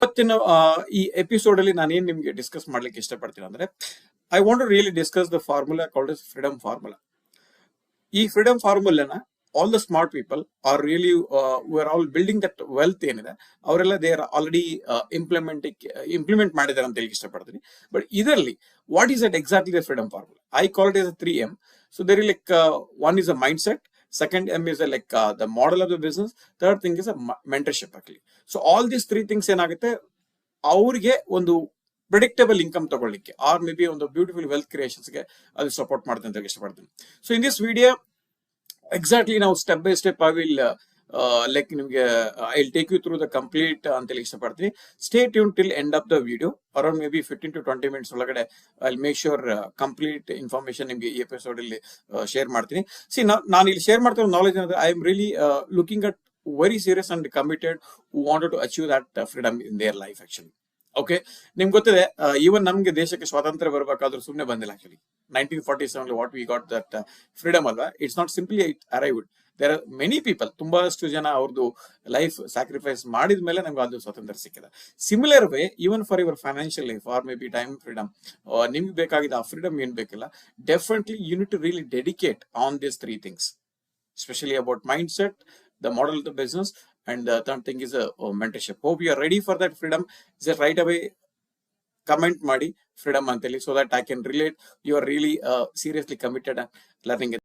ಇವತ್ತಿನ ಈ ಎಪಿಸೋಡ್ ಅಲ್ಲಿ ನಾನು ಏನ್ ನಿಮ್ಗೆ ಡಿಸ್ಕಸ್ ಮಾಡ್ಲಿಕ್ಕೆ ಇಷ್ಟಪಡ್ತೀನಿ ಅಂದ್ರೆ I want to really discuss the formula called as freedom formula. ಈ ಫ್ರೀಡಮ್ ಫಾರ್ಮುಲಾನ all the smart people are really are all building that wealth ಏನಿದೆ ಅವರೆಲ್ಲ ದೇ ಆರ್ ಆಲ್ರೆಡಿ ಇಂಪ್ಲಿಮೆಂಟ್ ಮಾಡಿದ್ದಾರೆ ಅಂತ ಹೇಳಿ ಇಷ್ಟಪಡ್ತೀನಿ. ಬಟ್ ಇದರಲ್ಲಿ what is that exactly the freedom formula? I call it as 3M. So there is like one is a mindset, second M is like the model of the business, third thing is a mentorship actually. So all these three things ಏನಾಗುತ್ತೆ ಅವ್ರಿಗೆ ಒಂದು predictable income ತಗೊಳ್ಳಿಕ್ಕೆ or May ಬಿ ಒಂದು beautiful wealth creations ಗೆ ಅದು support ಮಾಡುತ್ತೆ ಅಂತ ಇಷ್ಟಪಡ್ತೀನಿ. So in this video exactly ನಾವು step by step I will like ನಿಮ್ಗೆ I will take you through the complete ಅಂತ ಹೇಳಿ ಇಷ್ಟಪಡ್ತೀನಿ. Stay tune till end of the video, around maybe ಬಿ 15 to 20 minutes ಒಳಗಡೆ I will make sure complete information ನಿಮ್ಗೆ ಈ episode ಅಲ್ಲಿ share ಮಾಡ್ತೀನಿ. ನಾನು ಇಲ್ಲಿ ಶೇರ್ ಮಾಡ್ತಿರೋ ನಾಲೆಜ್ ಅಂದ್ರೆ I am really looking at very serious and committed who wanted to achieve that freedom in their life actually. Okay, ನಿಮ್ಗೆ ಗೊತ್ತಿದೆ ಈವನ್ ನಮ್ಗೆ ದೇಶಕ್ಕೆ ಸ್ವಾತಂತ್ರ್ಯ ಬರಬೇಕಾದ್ರೂ ಸುಮ್ಮನೆ ಬಂದಿಲ್ಲ actually. 1947 what we got that freedom ಅಲ್ವಾ, it's not simply it arrived. There are many people, ತುಂಬಾಷ್ಟು ಜನ ಅವ್ರದ್ದು ಲೈಫ್ ಸ್ಯಾಕ್ರಿಫೈಸ್ ಮಾಡಿದ ಮೇಲೆ ನಮ್ಗೆ ಅದು ಸ್ವಾತಂತ್ರ್ಯ ಸಿಕ್ಕಿದೆ. Similar way even for your financial life or may be time freedom, ನಿಮ್ಗೆ ಬೇಕಾಗಿದ್ದ ಆ ಫ್ರೀಡಮ್ ಏನ್ ಬೇಕಿಲ್ಲ, definitely you need to really dedicate on this 3 things, especially about mindset, the model of the business, and the third thing is a mentorship. Hope you are ready for that freedom. Just right away comment ಮಾಡಿ freedom ಅಂತೇಳಿ, so that I can relate you are really seriously committed and learning it.